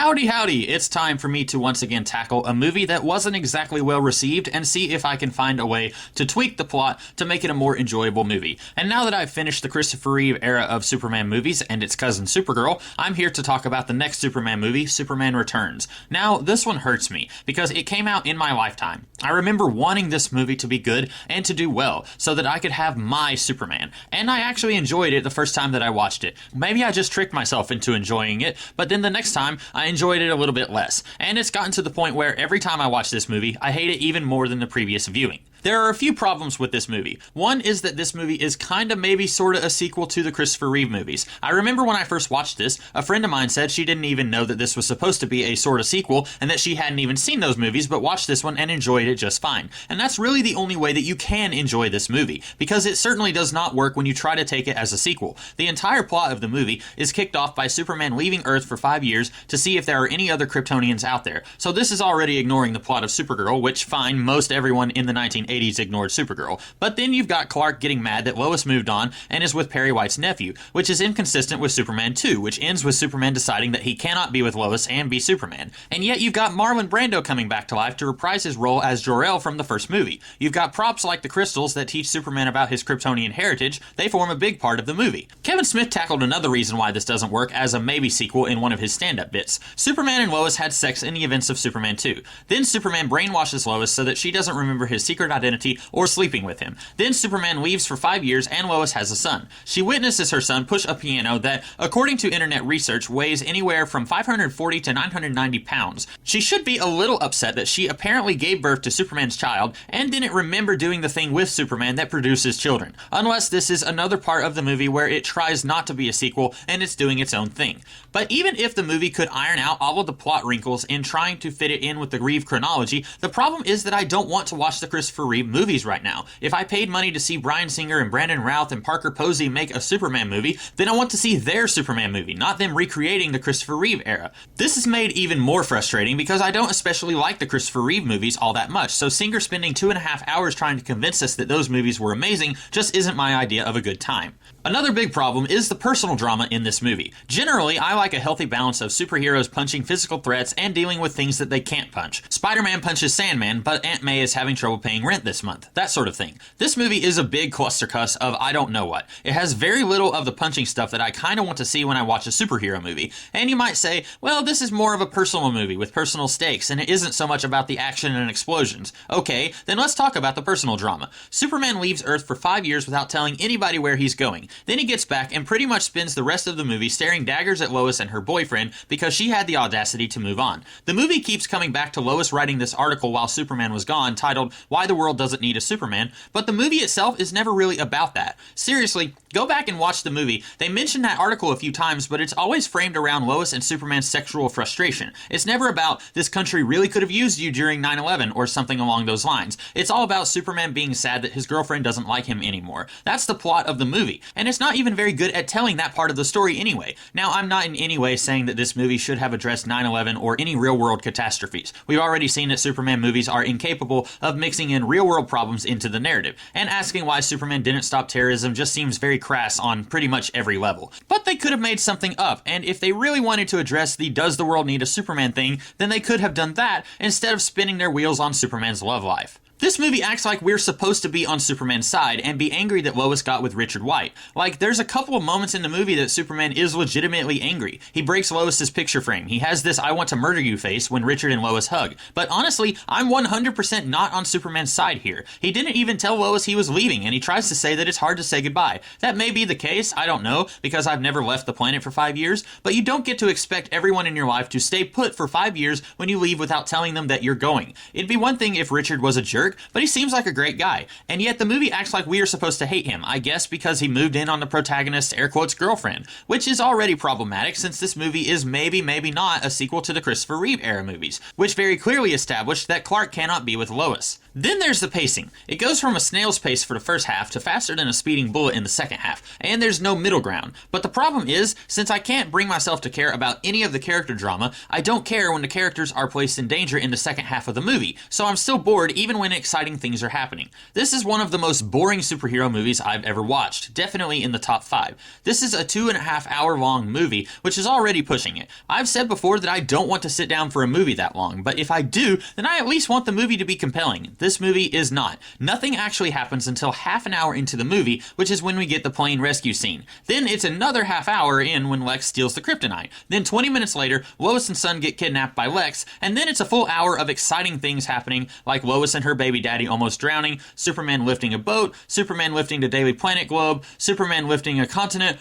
Howdy, howdy! It's time for me to once again tackle a movie that wasn't exactly well received and see if I can find a way to tweak the plot to make it a more enjoyable movie. And now that I've finished the Christopher Reeve era of Superman movies and its cousin Supergirl, I'm here to talk about the next Superman movie, Superman Returns. Now, this one hurts me because it came out in my lifetime. I remember wanting this movie to be good and to do well so that I could have my Superman. And I actually enjoyed it the first time that I watched it. Maybe I just tricked myself into enjoying it, but then the next time I enjoyed it a little bit less, and it's gotten to the point where every time I watch this movie, I hate it even more than the previous viewing. There are a few problems with this movie. One is that this movie is kinda maybe sorta a sequel to the Christopher Reeve movies. I remember when I first watched this, a friend of mine said she didn't even know that this was supposed to be a sorta sequel and that she hadn't even seen those movies but watched this one and enjoyed it just fine. And that's really the only way that you can enjoy this movie, because it certainly does not work when you try to take it as a sequel. The entire plot of the movie is kicked off by Superman leaving Earth for 5 years to see if there are any other Kryptonians out there. So this is already ignoring the plot of Supergirl, which fine, most everyone in the 1980s ignored Supergirl. But then you've got Clark getting mad that Lois moved on and is with Perry White's nephew, which is inconsistent with Superman 2, which ends with Superman deciding that he cannot be with Lois and be Superman. And yet you've got Marlon Brando coming back to life to reprise his role as Jor-El from the first movie. You've got props like the crystals that teach Superman about his Kryptonian heritage. They form a big part of the movie. Kevin Smith tackled another reason why this doesn't work as a maybe sequel in one of his stand-up bits. Superman and Lois had sex in the events of Superman 2. Then Superman brainwashes Lois so that she doesn't remember his secret identity or sleeping with him. Then Superman leaves for 5 years and Lois has a son. She witnesses her son push a piano that, according to internet research, weighs anywhere from 540 to 990 pounds. She should be a little upset that she apparently gave birth to Superman's child and didn't remember doing the thing with Superman that produces children. Unless this is another part of the movie where it tries not to be a sequel and it's doing its own thing. But even if the movie could iron out all of the plot wrinkles in trying to fit it in with the Reeve chronology, the problem is that I don't want to watch the Christopher Reeve movies right now. If I paid money to see Bryan Singer and Brandon Routh and Parker Posey make a Superman movie, then I want to see their Superman movie, not them recreating the Christopher Reeve era. This is made even more frustrating because I don't especially like the Christopher Reeve movies all that much, so Singer spending 2.5 hours trying to convince us that those movies were amazing just isn't my idea of a good time. Another big problem is the personal drama in this movie. Generally, I like a healthy balance of superheroes punching physical threats and dealing with things that they can't punch. Spider-Man punches Sandman, but Aunt May is having trouble paying rent this month. That sort of thing. This movie is a big clustercuss of I don't know what. It has very little of the punching stuff that I kind of want to see when I watch a superhero movie. And you might say, well, this is more of a personal movie with personal stakes, and it isn't so much about the action and explosions. Okay, then let's talk about the personal drama. Superman leaves Earth for 5 years without telling anybody where he's going. Then he gets back and pretty much spends the rest of the movie staring daggers at Lois and her boyfriend because she had the audacity to move on. The movie keeps coming back to Lois writing this article while Superman was gone titled Why the World Doesn't Need a Superman, but the movie itself is never really about that. Seriously, go back and watch the movie. They mention that article a few times, but it's always framed around Lois and Superman's sexual frustration. It's never about this country really could have used you during 9/11 or something along those lines. It's all about Superman being sad that his girlfriend doesn't like him anymore. That's the plot of the movie, and it's not even very good at telling that part of the story anyway. Now, I'm not in any way saying that this movie should have addressed 9/11 or any real-world catastrophes. We've already seen that Superman movies are incapable of mixing in real-world problems into the narrative, and asking why Superman didn't stop terrorism just seems very crass on pretty much every level. But they could have made something up, and if they really wanted to address the does the world need a Superman thing, then they could have done that instead of spinning their wheels on Superman's love life. This movie acts like we're supposed to be on Superman's side and be angry that Lois got with Richard White. Like, there's a couple of moments in the movie that Superman is legitimately angry. He breaks Lois's picture frame. He has this I want to murder you face when Richard and Lois hug. But honestly, I'm 100% not on Superman's side here. He didn't even tell Lois he was leaving, and he tries to say that it's hard to say goodbye. That may be the case, I don't know, because I've never left the planet for 5 years, but you don't get to expect everyone in your life to stay put for 5 years when you leave without telling them that you're going. It'd be one thing if Richard was a jerk, but he seems like a great guy. And yet the movie acts like we are supposed to hate him, I guess because he moved in on the protagonist's air quotes girlfriend, which is already problematic since this movie is maybe not a sequel to the Christopher Reeve era movies, which very clearly established that Clark cannot be with Lois. Then there's the pacing. It goes from a snail's pace for the first half to faster than a speeding bullet in the second half, and there's no middle ground. But the problem is, since I can't bring myself to care about any of the character drama, I don't care when the characters are placed in danger in the second half of the movie, so I'm still bored even when exciting things are happening. This is one of the most boring superhero movies I've ever watched, definitely in the top 5. This is a 2.5 hour long movie, which is already pushing it. I've said before that I don't want to sit down for a movie that long, but if I do, then I at least want the movie to be compelling. This movie is not. Nothing actually happens until half an hour into the movie, which is when we get the plane rescue scene. Then it's another half hour in when Lex steals the kryptonite. Then 20 minutes later, Lois and Son get kidnapped by Lex, and then it's a full hour of exciting things happening, like Lois and her baby daddy almost drowning, Superman lifting a boat, Superman lifting the Daily Planet globe, Superman lifting a continent,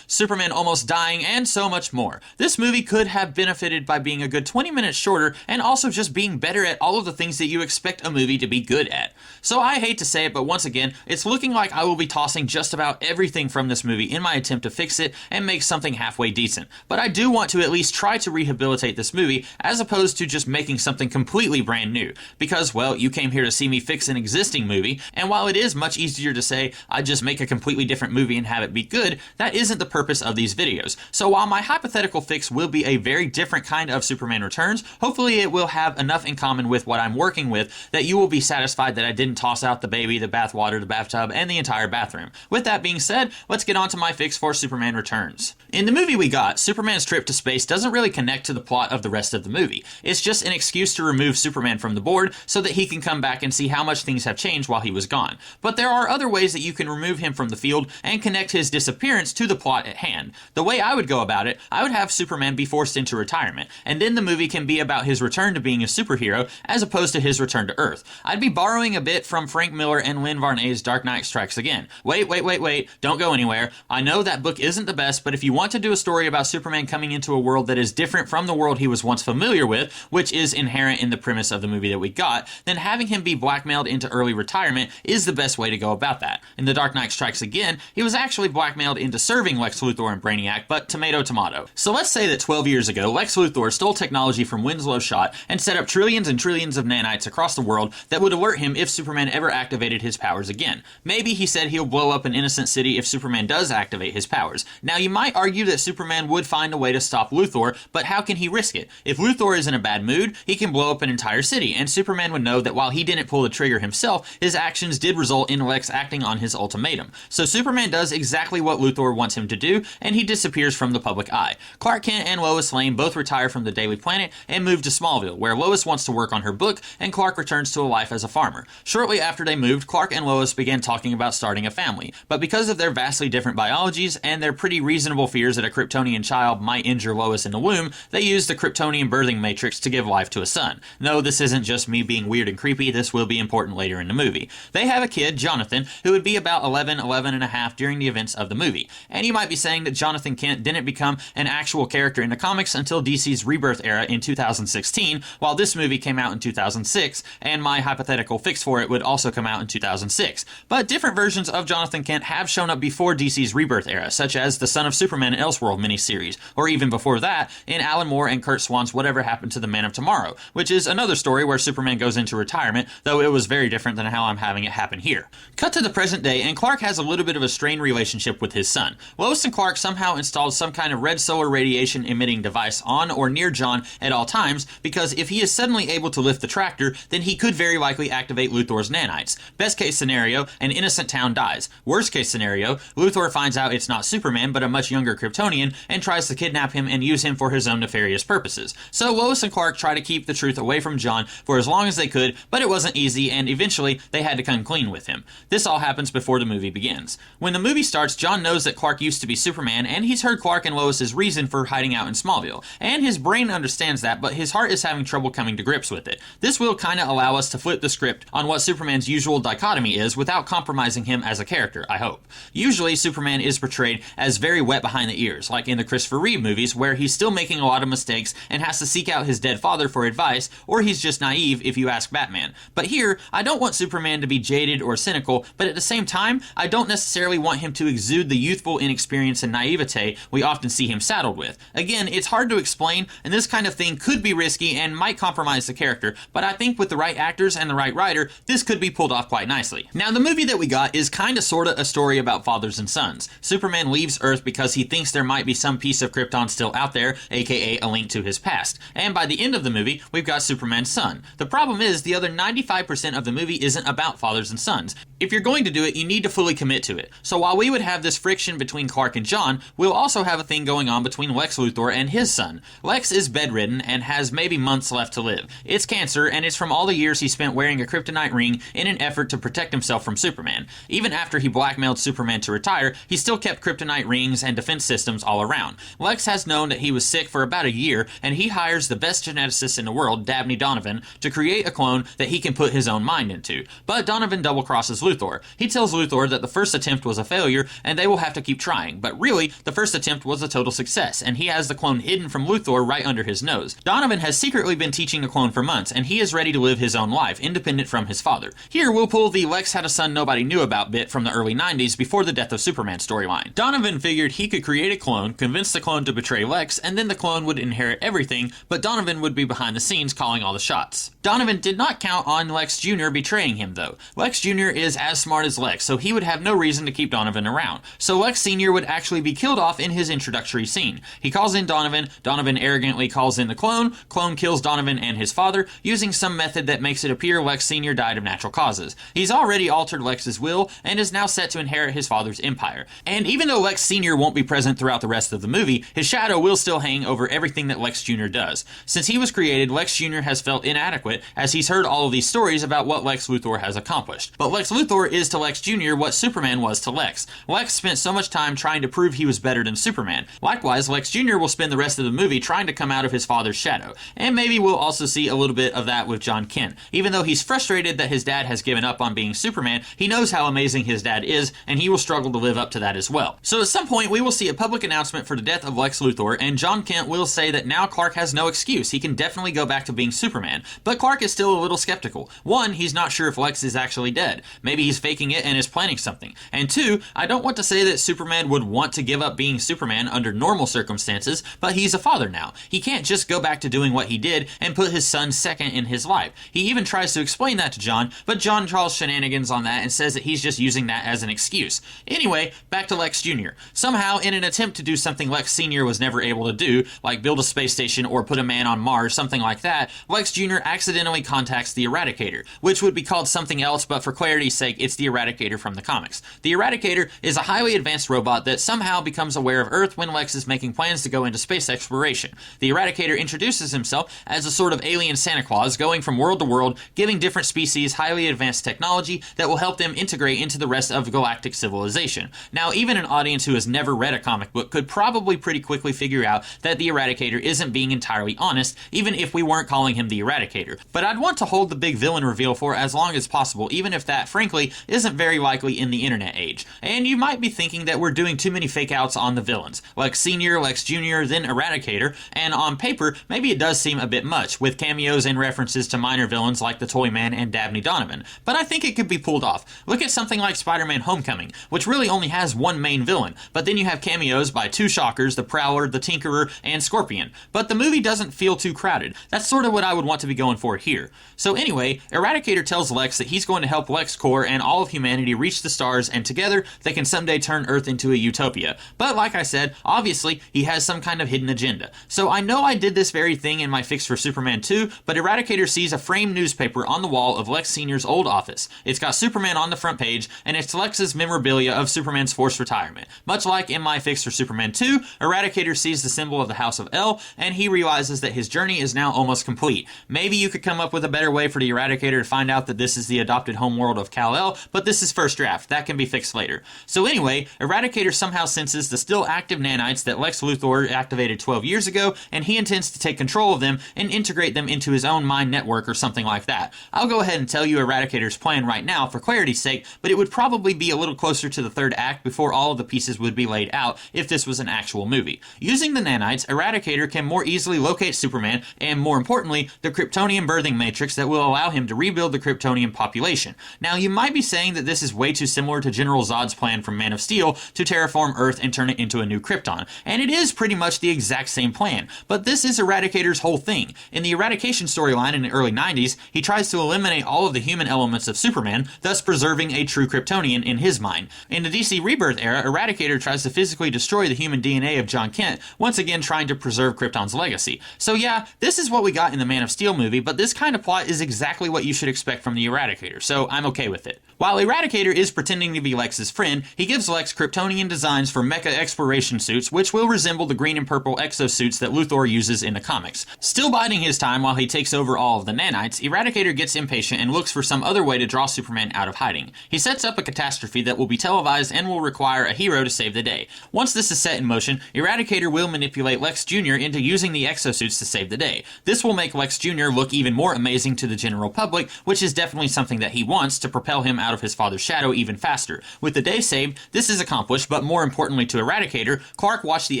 Superman almost dying, and so much more. This movie could have benefited by being a good 20 minutes shorter and also just being better at all of the things that you expect a movie to be good at. So I hate to say it, but once again, it's looking like I will be tossing just about everything from this movie in my attempt to fix it and make something halfway decent. But I do want to at least try to rehabilitate this movie as opposed to just making something completely brand new. Because, well, you came here to see me fix an existing movie, and while it is much easier to say I just make a completely different movie and have it be good, that isn't the purpose of these videos. So while my hypothetical fix will be a very different kind of Superman Returns, hopefully it will have enough in common with what I'm working with that you will be satisfied that I didn't toss out the baby, the bathwater, the bathtub, and the entire bathroom. With that being said, let's get on to my fix for Superman Returns. In the movie we got, Superman's trip to space doesn't really connect to the plot of the rest of the movie. It's just an excuse to remove Superman from the board so that he can come back and see how much things have changed while he was gone. But there are other ways that you can remove him from the field and connect his disappearance to the plot at hand. The way I would go about it, I would have Superman be forced into retirement, and then the movie can be about his return to being a superhero as opposed to his return to Earth. I'd be borrowing a bit from Frank Miller and Lynn Varney's Dark Knight Strikes Again. Wait, don't go anywhere. I know that book isn't the best, but if you want to do a story about Superman coming into a world that is different from the world he was once familiar with, which is inherent in the premise of the movie that we got, then having him be blackmailed into early retirement is the best way to go about that. In The Dark Knight Strikes Again, he was actually blackmailed into serving Lex Luthor and Brainiac, but tomato. So let's say that 12 years ago, Lex Luthor stole technology from Winslow Schott and set up trillions and trillions of nanites across the world that would alert him if Superman ever activated his powers again. Maybe he said he'll blow up an innocent city if Superman does activate his powers. Now you might argue that Superman would find a way to stop Luthor, but how can he risk it? If Luthor is in a bad mood, he can blow up an entire city, and Superman would know that while he didn't pull the trigger himself, his actions did result in Lex acting on his ultimatum. So Superman does exactly what Luthor wants him to do, and he disappears from the public eye. Clark Kent and Lois Lane both retire from the Daily Planet and move to Smallville, where Lois wants to work on her book and Clark returns to a life as a farmer. Shortly after they moved, Clark and Lois began talking about starting a family, but because of their vastly different biologies and their pretty reasonable fears that a Kryptonian child might injure Lois in the womb, they used the Kryptonian birthing matrix to give life to a son. No, this isn't just me being weird and creepy, this will be important later in the movie. They have a kid, Jonathan, who would be about 11 and a half during the events of the movie. And you might be saying that Jonathan Kent didn't become an actual character in the comics until DC's Rebirth era in 2016, while this movie came out in 2006, and my hypothetical fix for it would also come out in 2006. But different versions of Jonathan Kent have shown up before DC's Rebirth era, such as the Son of Superman Elseworld miniseries, or even before that, in Alan Moore and Kurt Swan's Whatever Happened to the Man of Tomorrow, which is another story where Superman goes into retirement, though it was very different than how I'm having it happen here. Cut to the present day, and Clark has a little bit of a strained relationship with his son. Lois and Clark somehow installed some kind of red solar radiation emitting device on or near John at all times, because if he is suddenly able to lift the tractor, then he could very likely activate Luthor's nanites. Best case scenario, an innocent town dies. Worst case scenario, Luthor finds out it's not Superman but a much younger Kryptonian and tries to kidnap him and use him for his own nefarious purposes. So Lois and Clark try to keep the truth away from John for as long as they could, but it wasn't easy, and eventually they had to come clean with him. This all happens before the movie begins. When the movie starts, John knows that Clark used to be Superman, and he's heard Clark and Lois's reason for hiding out in Smallville, and his brain understands that, but his heart is having trouble coming to grips with it. This will kinda allow us to flip the script on what Superman's usual dichotomy is without compromising him as a character, I hope. Usually, Superman is portrayed as very wet behind the ears, like in the Christopher Reeve movies, where he's still making a lot of mistakes and has to seek out his dead father for advice, or he's just naive if you ask Batman. But here, I don't want Superman to be jaded or cynical, but at the same time, I don't necessarily want him to exude the youthful inexperience inexperience and naivete we often see him saddled with. Again, it's hard to explain, and this kind of thing could be risky and might compromise the character, but I think with the right actors and the right writer, this could be pulled off quite nicely. Now, the movie that we got is kinda sorta a story about fathers and sons. Superman leaves Earth because he thinks there might be some piece of Krypton still out there, aka a link to his past. And by the end of the movie, we've got Superman's son. The problem is, the other 95% of the movie isn't about fathers and sons. If you're going to do it, you need to fully commit to it. So while we would have this friction between Clark and John, we'll also have a thing going on between Lex Luthor and his son. Lex is bedridden and has maybe months left to live. It's cancer, and it's from all the years he spent wearing a kryptonite ring in an effort to protect himself from Superman. Even after he blackmailed Superman to retire, he still kept kryptonite rings and defense systems all around. Lex has known that he was sick for about a year, and he hires the best geneticist in the world, Dabney Donovan, to create a clone that he can put his own mind into. But Donovan double-crosses Luthor. He tells Luthor that the first attempt was a failure, and they will have to keep trying. But really, the first attempt was a total success, and he has the clone hidden from Luthor right under his nose. Donovan has secretly been teaching the clone for months, and he is ready to live his own life, independent from his father. Here, we'll pull the Lex had a son nobody knew about bit from the early 90s before the death of Superman storyline. Donovan figured he could create a clone, convince the clone to betray Lex, and then the clone would inherit everything, but Donovan would be behind the scenes calling all the shots. Donovan did not count on Lex Jr. betraying him, though. Lex Jr. is as smart as Lex, so he would have no reason to keep Donovan around. So Lex Sr. would actually be killed off in his introductory scene. He calls in Donovan, Donovan arrogantly calls in the clone kills Donovan and his father, using some method that makes it appear Lex Sr. died of natural causes. He's already altered Lex's will, and is now set to inherit his father's empire. And even though Lex Sr. won't be present throughout the rest of the movie, his shadow will still hang over everything that Lex Jr. does. Since he was created, Lex Jr. has felt inadequate, as he's heard all of these stories about what Lex Luthor has accomplished. But Lex Luthor is to Lex Jr. what Superman was to Lex. Lex spent so much time trying to prove he was better than Superman. Likewise, Lex Jr. will spend the rest of the movie trying to come out of his father's shadow. And maybe we'll also see a little bit of that with John Kent. Even though he's frustrated that his dad has given up on being Superman, he knows how amazing his dad is, and he will struggle to live up to that as well. So at some point, we will see a public announcement for the death of Lex Luthor, and John Kent will say that now Clark has no excuse. He can definitely go back to being Superman. But Clark is still a little skeptical. One, he's not sure if Lex is actually dead. Maybe he's faking it and is planning something. And two, I don't want to say that Superman would want to give up being Superman under normal circumstances, but he's a father now. He can't just go back to doing what he did and put his son second in his life. He even tries to explain that to John, but John draws shenanigans on that and says that he's just using that as an excuse. Anyway, back to Lex Jr. Somehow, in an attempt to do something Lex Sr. was never able to do, like build a space station or put a man on Mars, something like that, Lex Jr. accidentally contacts the Eradicator, which would be called something else, but for clarity's sake, it's the Eradicator from the comics. The Eradicator is a highly advanced robot that somehow becomes aware of Earth when Lex is making plans to go into space exploration. The Eradicator introduces himself as a sort of alien Santa Claus, going from world to world, giving different species highly advanced technology that will help them integrate into the rest of galactic civilization. Now, even an audience who has never read a comic book could probably pretty quickly figure out that the Eradicator isn't being entirely honest, even if we weren't calling him the Eradicator. But I'd want to hold the big villain reveal for as long as possible, even if that, frankly, isn't very likely in the internet age. And you might be thinking that we're doing too many fake outs on the villains. Lex Sr., Lex Jr., then Eradicator, and on paper, maybe it does seem a bit much, with cameos and references to minor villains like the Toyman and Dabney Donovan. But I think it could be pulled off. Look at something like Spider-Man Homecoming, which really only has one main villain, but then you have cameos by two Shockers, the Prowler, the Tinkerer, and Scorpion. But the movie doesn't feel too crowded. That's sort of what I would want to be going for here. So anyway, Eradicator tells Lex that he's going to help LexCorp and all of humanity reach the stars, and together they can someday turn Earth into a utopia. But like I said, obviously he has some kind of hidden agenda. So I know I did this very thing in my fix for Superman 2, but Eradicator sees a framed newspaper on the wall of Lex Sr.'s old office. It's got Superman on the front page, and it's Lex's memorabilia of Superman's forced retirement. Much like in my fix for Superman 2, Eradicator sees the symbol of the House of El, and he realizes that his journey is now almost complete. Maybe you could come up with a better way for the Eradicator to find out that this is the adopted homeworld of Kal-El, but this is first draft. That can be fixed later. So anyway, Eradicator somehow senses the still active nanites that Lex Luthor activated 12 years ago, and he intends to take control of them and integrate them into his own mind network or something like that. I'll go ahead and tell you Eradicator's plan right now for clarity's sake, but it would probably be a little closer to the third act before all of the pieces would be laid out if this was an actual movie. Using the nanites, Eradicator can more easily locate Superman and, more importantly, the Kryptonian birthing matrix that will allow him to rebuild the Kryptonian population. Now, you might be saying that this is way too similar to General Zod's plan from Man of Steel to terraform terraform Earth and turn it into a new Krypton. And it is pretty much the exact same plan, but this is Eradicator's whole thing. In the Eradication storyline in the early 90s, he tries to eliminate all of the human elements of Superman, thus preserving a true Kryptonian in his mind. In the DC Rebirth era, Eradicator tries to physically destroy the human DNA of John Kent, once again trying to preserve Krypton's legacy. So yeah, this is what we got in the Man of Steel movie, but this kind of plot is exactly what you should expect from the Eradicator, so I'm okay with it. While Eradicator is pretending to be Lex's friend, he gives Lex Kryptonian designs for mecha exploration suits, which will resemble the green and purple exosuits that Luthor uses in the comics. Still biding his time while he takes over all of the nanites, Eradicator gets impatient and looks for some other way to draw Superman out of hiding. He sets up a catastrophe that will be televised and will require a hero to save the day. Once this is set in motion, Eradicator will manipulate Lex Jr. into using the exosuits to save the day. This will make Lex Jr. look even more amazing to the general public, which is definitely something that he wants to propel him out of his father's shadow even faster. With the day saved, this is accomplished, but more importantly to Eradicator, Clark watched the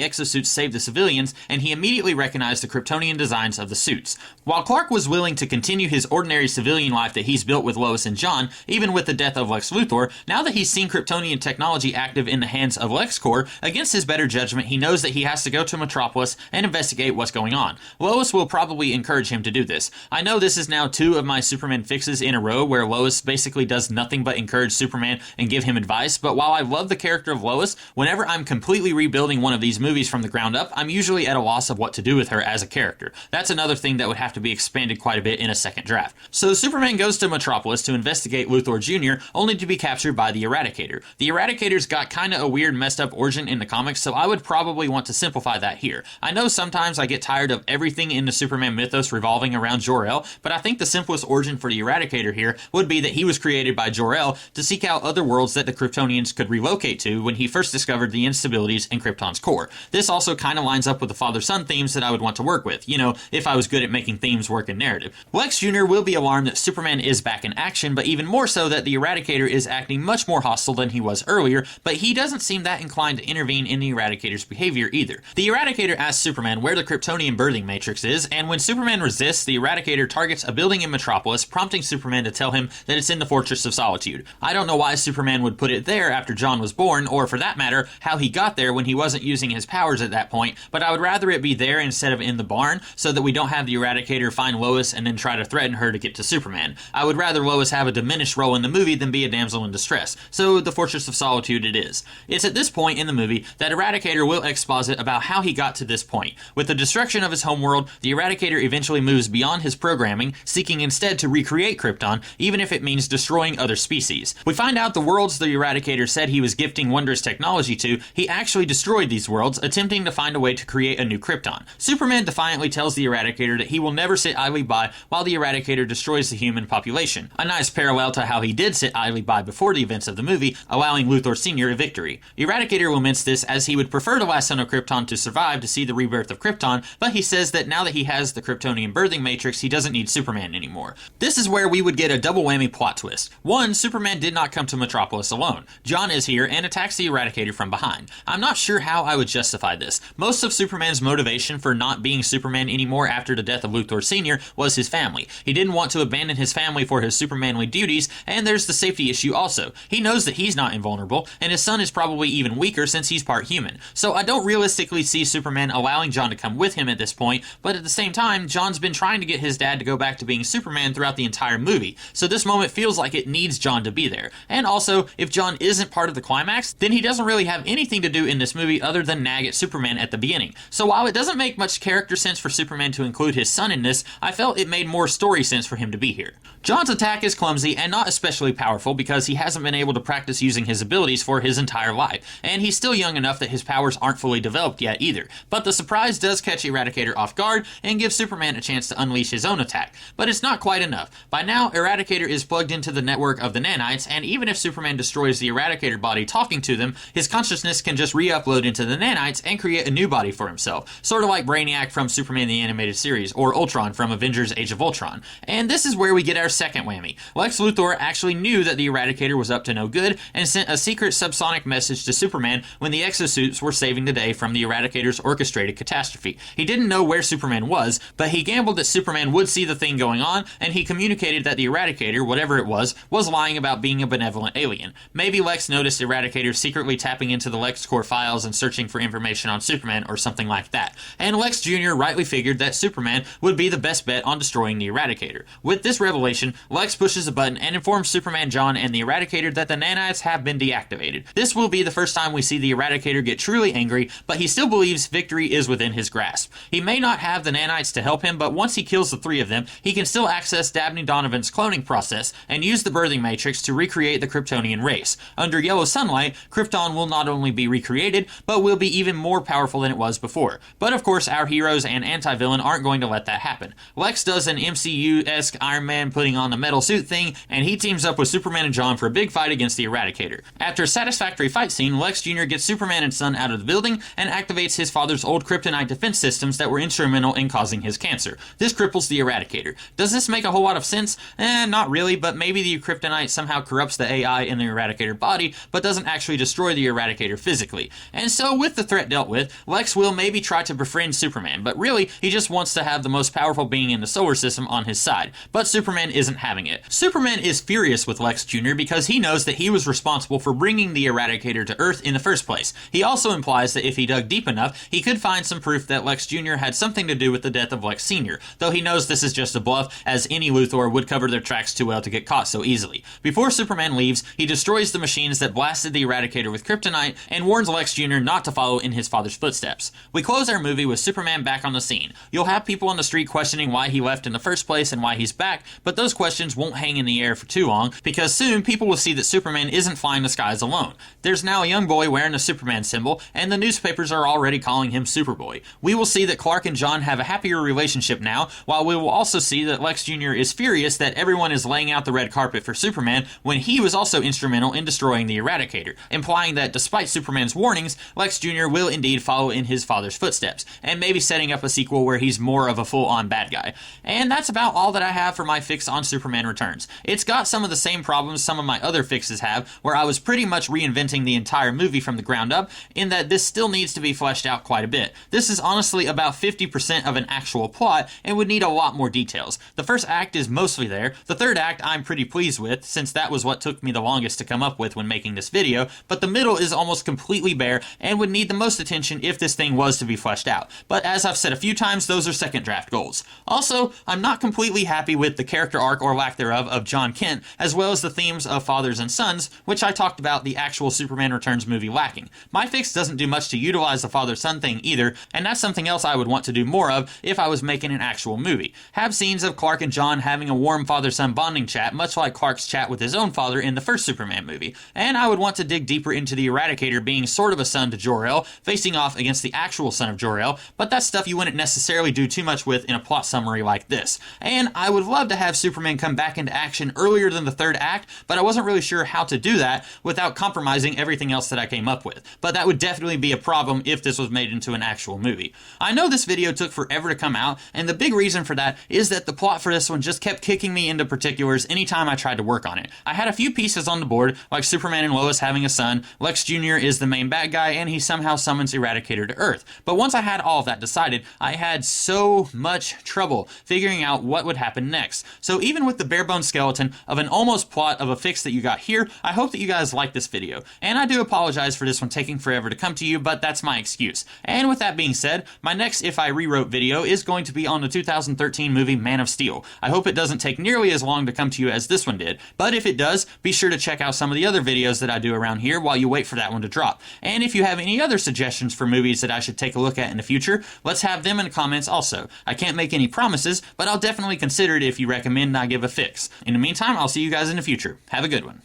exosuits save the civilians, and he immediately recognized the Kryptonian designs of the suits. While Clark was willing to continue his ordinary civilian life that he's built with Lois and John, even with the death of Lex Luthor, now that he's seen Kryptonian technology active in the hands of LexCorp, against his better judgment, he knows that he has to go to Metropolis and investigate what's going on. Lois will probably encourage him to do this. I know this is now 2 of my Superman fixes in a row where Lois basically does nothing but encourage Superman and give him advice, but while I love the character of Lois, whenever I'm completely rebuilding one of these movies from the ground up, I'm usually at a loss of what to do with her as a character. That's another thing that would have to be expanded quite a bit in a second draft. So Superman goes to Metropolis to investigate Luthor Jr., only to be captured by the Eradicator. The Eradicator's got kinda a weird messed up origin in the comics, so I would probably want to simplify that here. I know sometimes I get tired of everything in the Superman mythos revolving around Jor-El, but I think the simplest origin for the Eradicator here would be that he was created by Jor-El to seek out other worlds that the Kryptonians could relocate to when he first discovered the instabilities in Krypton's core. This also kind of lines up with the father-son themes that I would want to work with, you know, if I was good at making themes work in narrative. Lex Jr. will be alarmed that Superman is back in action, but even more so that the Eradicator is acting much more hostile than he was earlier, but he doesn't seem that inclined to intervene in the Eradicator's behavior either. The Eradicator asks Superman where the Kryptonian birthing matrix is, and when Superman resists, the Eradicator targets a building in Metropolis, prompting Superman to tell him that it's in the Fortress of Solitude. I don't know why Superman would put it there after John was born, or for that matter, how he got there when he wasn't using his powers at that point, but I would rather it be there instead of in the barn, so that we don't have the Eradicator find Lois and then try to threaten her to get to Superman. I would rather Lois have a diminished role in the movie than be a damsel in distress, so the Fortress of Solitude it is. It's at this point in the movie that Eradicator will exposit about how he got to this point. With the destruction of his homeworld, the Eradicator eventually moves beyond his programming, seeking instead to recreate Krypton, even if it means destroying other species. We find out the worlds the Eradicator said he was gifting wondrous technology to, he actually destroyed these worlds, attempting to find a way to create a new Krypton. Superman defiantly tells the Eradicator that he will never sit idly by while the Eradicator destroys the human population. A nice parallel to how he did sit idly by before the events of the movie, allowing Luthor Sr. a victory. Eradicator laments this as he would prefer the last son of Krypton to survive to see the rebirth of Krypton, but he says that now that he has the Kryptonian birthing matrix, he doesn't need Superman anymore. This is where we would get a double whammy plot twist. One, Superman did not come to Metropolis alone. John is here and attacks the Eradicator from behind. I'm not sure how I would justify this. Most of Superman's motivation for not being Superman anymore after the death of Luthor Sr. was his family. He didn't want to abandon his family for his supermanly duties, and there's the safety issue also. He knows that he's not invulnerable, and his son is probably even weaker since he's part human. So I don't realistically see Superman allowing John to come with him at this point, but at the same time, John's been trying to get his dad to go back to being Superman throughout the entire movie, so this moment feels like it needs John to be there. And also, if John isn't part of the climax, then he doesn't really have anything to do in this movie other than nag at Superman at the beginning. So while it doesn't make much character sense for Superman to include his son in this, I felt it made more story sense for him to be here. John's attack is clumsy and not especially powerful because he hasn't been able to practice using his abilities for his entire life, and he's still young enough that his powers aren't fully developed yet either. But the surprise does catch Eradicator off guard and gives Superman a chance to unleash his own attack. But it's not quite enough. By now, Eradicator is plugged into the network of the nanites, and even if Superman destroys the Eradicator body talking to them, his consciousness can just re-upload into the nanites and create a new body for himself, sort of like Brainiac from Superman the Animated Series, or Ultron from Avengers Age of Ultron. And this is where we get our second whammy. Lex Luthor actually knew that the Eradicator was up to no good and sent a secret subsonic message to Superman when the exosuits were saving the day from the Eradicator's orchestrated catastrophe. He didn't know where Superman was, but he gambled that Superman would see the thing going on, and he communicated that the Eradicator, whatever it was lying about being a benevolent alien. Maybe Lex noticed Eradicator secretly secretly tapping into the LexCorp files and searching for information on Superman or something like that. And Lex Jr. rightly figured that Superman would be the best bet on destroying the Eradicator. With this revelation, Lex pushes a button and informs Superman, John, and the Eradicator that the nanites have been deactivated. This will be the first time we see the Eradicator get truly angry, but he still believes victory is within his grasp. He may not have the nanites to help him, but once he kills the 3 of them, he can still access Dabney Donovan's cloning process and use the birthing matrix to recreate the Kryptonian race. Under yellow sunlight, Krypton will not only be recreated, but will be even more powerful than it was before. But of course, our heroes and anti-villain aren't going to let that happen. Lex does an MCU-esque Iron Man putting on the metal suit thing, and he teams up with Superman and John for a big fight against the Eradicator. After a satisfactory fight scene, Lex Jr. gets Superman and Son out of the building and activates his father's old kryptonite defense systems that were instrumental in causing his cancer. This cripples the Eradicator. Does this make a whole lot of sense? Not really, but maybe the kryptonite somehow corrupts the AI in the Eradicator body, but doesn't actually destroy the Eradicator physically. And so, with the threat dealt with, Lex will maybe try to befriend Superman, but really, he just wants to have the most powerful being in the solar system on his side. But Superman isn't having it. Superman is furious with Lex Jr. because he knows that he was responsible for bringing the Eradicator to Earth in the first place. He also implies that if he dug deep enough, he could find some proof that Lex Jr. had something to do with the death of Lex Sr., though he knows this is just a bluff, as any Luthor would cover their tracks too well to get caught so easily. Before Superman leaves, he destroys the machines that blasted the Eradicator with kryptonite and warns Lex Jr. not to follow in his father's footsteps. We close our movie with Superman back on the scene. You'll have people on the street questioning why he left in the first place and why he's back, but those questions won't hang in the air for too long, because soon people will see that Superman isn't flying the skies alone. There's now a young boy wearing a Superman symbol, and the newspapers are already calling him Superboy. We will see that Clark and John have a happier relationship now, while we will also see that Lex Jr. is furious that everyone is laying out the red carpet for Superman when he was also instrumental in destroying the Eradicator, implying that despite Superman's warnings, Lex Jr. will indeed follow in his father's footsteps, and maybe setting up a sequel where he's more of a full-on bad guy. And that's about all that I have for my fix on Superman Returns. It's got some of the same problems some of my other fixes have, where I was pretty much reinventing the entire movie from the ground up, in that this still needs to be fleshed out quite a bit. This is honestly about 50% of an actual plot, and would need a lot more details. The first act is mostly there. The third act I'm pretty pleased with, since that was what took me the longest to come up with when making this video, but the middle is almost completely bare and would need the most attention if this thing was to be fleshed out. But as I've said a few times, those are second draft goals. Also, I'm not completely happy with the character arc or lack thereof of John Kent, as well as the themes of fathers and sons, which I talked about the actual Superman Returns movie lacking. My fix doesn't do much to utilize the father-son thing either, and that's something else I would want to do more of if I was making an actual movie. Have scenes of Clark and John having a warm father-son bonding chat, much like Clark's chat with his own father in the first Superman movie. And I would want to dig deeper into the Eradicator being sort of a son to Jor-El, facing off against the actual son of Jor-El, but that's stuff you wouldn't necessarily do too much with in a plot summary like this. And I would love to have Superman come back into action earlier than the third act, but I wasn't really sure how to do that without compromising everything else that I came up with. But that would definitely be a problem if this was made into an actual movie. I know this video took forever to come out, and the big reason for that is that the plot for this one just kept kicking me into particulars anytime I tried to work on it. I had a few pieces on the board, like Superman and Lois having a son, Lex Jr. is the main bad guy, and he somehow summons Eradicator to Earth. But once I had all of that decided, I had so much trouble figuring out what would happen next. So even with the bare bones skeleton of an almost plot of a fix that you got here, I hope that you guys like this video. And I do apologize for this one taking forever to come to you, but that's my excuse. And with that being said, my next If I Rewrote video is going to be on the 2013 movie Man of Steel. I hope it doesn't take nearly as long to come to you as this one did, but if it does, be sure to check out some of the other videos that I do around here while you wait for that one to drop. And if you have any other suggestions for movies that I should take a look at in the future, let's have them in the comments also. I can't make any promises, but I'll definitely consider it if you recommend I give a fix. In the meantime, I'll see you guys in the future. Have a good one.